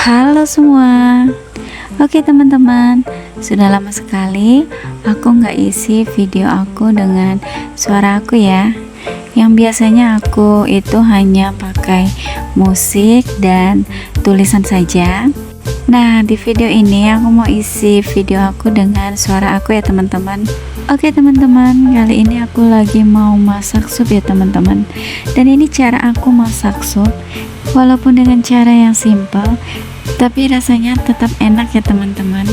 Halo semua. Oke teman-teman, sudah lama sekali aku nggak isi video aku dengan suara aku ya. Yang biasanya aku itu hanya pakai musik dan tulisan saja. Nah, di video ini aku mau isi video aku dengan suara aku ya teman-teman. Oke teman-teman, kali ini aku lagi mau masak sup ya teman-teman. Dan ini cara aku masak sup. Walaupun dengan cara yang simple, tapi rasanya tetap enak ya teman-teman.